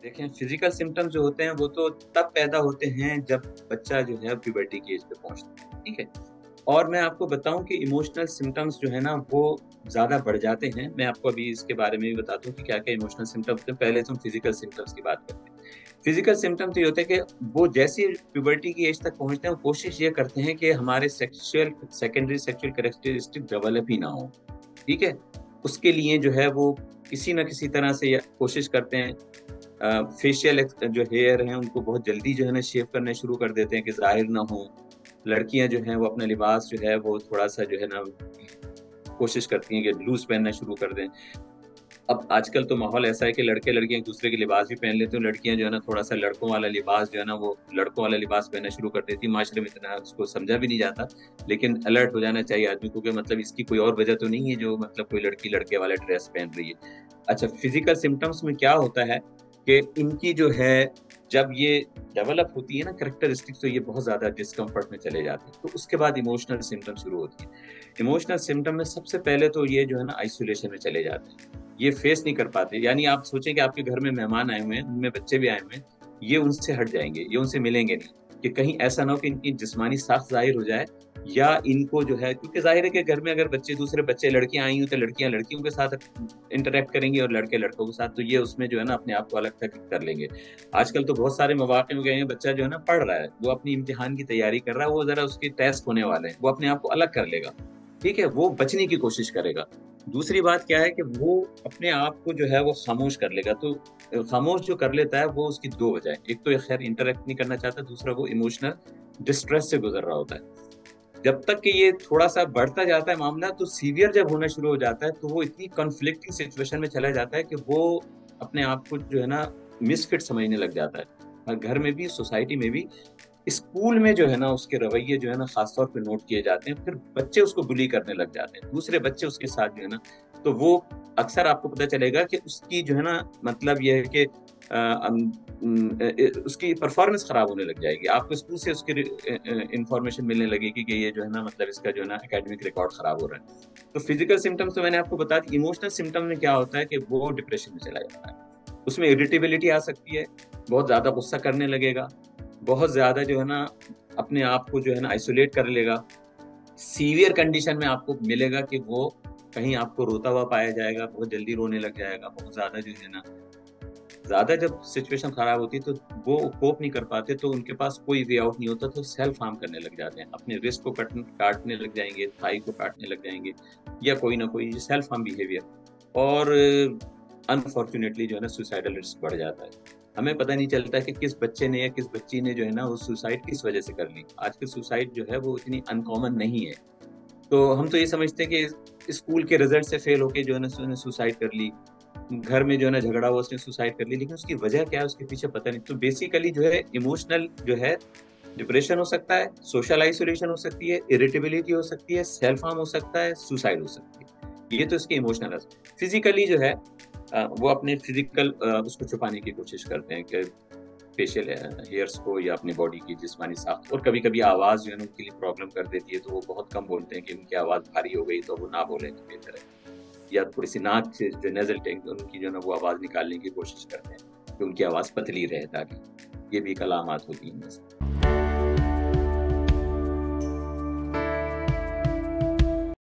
देखें, physical symptoms जो होते हैं वो तो तब पैदा होते हैं जब बच्चा जो है प्यूबर्टी की एज पे पहुंचता है, ठीक है। और मैं आपको बताऊं कि इमोशनल सिम्टम्स जो है ना वो ज़्यादा बढ़ जाते हैं। मैं आपको अभी इसके बारे में भी बताता हूँ कि क्या-क्या इमोशनल सिम्टम्स हैं। पहले तो हम फिजिकल सिम्टम्स की बात करते हैं। फिजिकल सिम्टम्स ये होते हैं कि वो जैसे प्यूबर्टी की एज तक पहुंचते हैं, वो कोशिश ये करते हैं कि हमारे सेकेंडरी सेक्सुअल कैरेक्टरिस्टिक डेवलप ही ना हो, ठीक है। उसके लिए जो है वो किसी न किसी तरह से कोशिश करते हैं। फेशियल जो हेयर हैं उनको बहुत जल्दी जो है ना शेव करने शुरू कर देते हैं कि ज़ाहिर ना हो। लड़कियाँ जो हैं वो अपना लिबास जो है वो थोड़ा-सा जो है ना कोशिश करती हैं कि लूज़ पहनना शुरू कर दें। अब आजकल तो माहौल ऐसा है कि लड़के-लड़कियाँ एक-दूसरे के लिबास भी पहन लेते हैं, लड़कियाँ जो है ना थोड़ा-सा लड़कों वाला लिबास जो है ना वो लड़कों वाला लिबास पहनना शुरू कर देती हैं। माशरे में इतना उसको समझा भी नहीं जाता, लेकिन अलर्ट हो जाना चाहिए आदमी को कि मतलब इसकी कोई और वजह तो नहीं है जो मतलब कोई लड़की लड़के वाला ड्रेस पहन रही है। अच्छा, फिज़िकल सिम्पटम्स में क्या होता है कि इनकी जो है जब ये डेवलप होती है ना कैरेक्टरिस्टिक्स, तो ये बहुत ज़्यादा डिस्कम्फर्ट में चले जाते हैं। तो उसके बाद इमोशनल सिम्पटम शुरू होती है। इमोशनल सिम्पटम में सबसे पहले तो ये जो है ना आइसोलेशन में चले जाते हैं। ये फेस नहीं कर पाते। यानी आप सोचें कि आपके घर में मेहमान आए हुए हैं, उनमें बच्चे भी आए हुए हैं, ये उनसे हट जाएँगे, ये उनसे मिलेंगे नहीं, कि कहीं ऐसा ना हो कि इनकी जिस्मानी साख ज़ाहिर हो जाए या इनको जो है, क्योंकि ज़ाहिर है कि घर में अगर बच्चे दूसरे बच्चे लड़कियाँ आई हुई तो लड़कियाँ लड़कियों के साथ इंटरैक्ट करेंगी और लड़के लड़कों के साथ, तो ये उसमें जो है ना अपने आप को अलग-थलग कर लेंगे। आजकल तो बहुत सारे मौक़े हो गए हैं, बच्चा जो है ना पढ़ रहा है, वो अपनी इम्तिहान की तैयारी कर रहा है, वो ज़रा उसके टेस्ट होने वाले हैं, वो अपने आप को अलग कर लेगा, ठीक है? वो बचने की कोशिश करेगा। दूसरी बात क्या है कि वो अपने आप को जो है वो खामोश कर लेगा, तो खामोश जो कर लेता है वो उसकी 2 वजह है। एक तो ये ख़ैर इंटरैक्ट नहीं करना चाहता, दूसरा वो इमोशनल डिस्ट्रेस से गुज़र रहा होता है। जब तक कि ये थोड़ा-सा बढ़ता जाता है मामला, तो सीवियर जब होना शुरू हो जाता है, तो वो इतनी कॉन्फ्लिक्टिंग सिचुएशन में चला जाता है कि वो अपने आप को जो है ना मिसफिट समझने लग जाता है। घर में भी, सोसाइटी में भी, स्कूल में जो है ना उसके रवैये जो है ना ख़ास तौर पे नोट किए जाते हैं, फिर बच्चे उसको बुली करने लग जाते हैं, दूसरे बच्चे उसके साथ जो है ना, तो वो अक्सर आपको पता चलेगा कि उसकी जो है ना मतलब ये है कि उसकी परफ़ॉर्मेंस ख़राब होने लग जाएगी। आपको स्कूल से उसकी इन्फॉर्मेशन मिलने लगेगी कि ये जो है ना मतलब इसका जो है ना एकेडमिक रिकॉर्ड ख़राब हो रहा है। तो फिज़िकल सिम्पटम्स तो मैंने आपको बता दी। इमोशनल सिम्पटम में क्या होता है कि वो डिप्रेशन में चला जाता है। उसमें इरिटेबिलिटी आ सकती है, बहुत ज़्यादा गुस्सा करने लगेगा, बहुत ज़्यादा जो है ना अपने आप को जो है ना आइसोलेट कर लेगा। सीवियर कंडीशन में आपको मिलेगा कि वो कहीं आपको रोता हुआ पाया जाएगा, बहुत जल्दी रोने लग जाएगा, बहुत ज़्यादा जो है ना ज़्यादा जब सिचुएशन खराब होती है तो वो कोप नहीं कर पाते, तो उनके पास कोई वे आउट नहीं होता, तो सेल्फ हार्म करने लग जाते हैं। अपने रिस्ट को काटने लग जाएँगे, थाई को काटने लग जाएँगे या कोई ना कोई सेल्फ हार्म बिहेवियर। और अनफॉर्च्यूनेटली जो है ना सुसाइडल रिस्क बढ़ जाता है। हमें पता नहीं चलता कि किस बच्चे ने या किस बच्ची ने जो है ना वो सुसाइड किस वजह से कर ली। आजकल सुसाइड जो है वो इतनी अनकॉमन नहीं है। तो हम तो ये समझते हैं कि स्कूल के रिज़ल्ट से फेल होके जो है ना उसने सुसाइड कर ली। घर में जो है ना झगड़ा हुआ उसने सुसाइड कर ली, लेकिन उसकी वजह क्या है उसके पीछे पता नहीं। तो बेसिकली जो है इमोशनल जो है डिप्रेशन हो सकता है, सोशल आइसोलेशन हो सकती है, इरिटेबिलिटी हो सकती है, सेल्फ हार्म हो सकता है, सुसाइड हो सकती है। ये तो इसके इमोशनल है। फिज़िकली जो है वो अपने फिज़िकल उसको छुपाने की कोशिश करते हैं कि फेशियल हेयर्स को या अपनी बॉडी की जिस्मानी साख्त, और कभी-कभी आवाज़ जो है ना उनके लिए प्रॉब्लम कर देती है, तो वो बहुत कम बोलते हैं कि उनकी आवाज़ भारी हो गई तो वो ना बोलें तो बेहतर है। या थोड़ी-सी नाक से जो नेज़ल टैंक उनकी जो है ना वो आवाज़ निकालने की कोशिश करते हैं, कि उनकी आवाज़ पतली रहे ताकि। ये भी एक अलामत होती हैं इनमें से।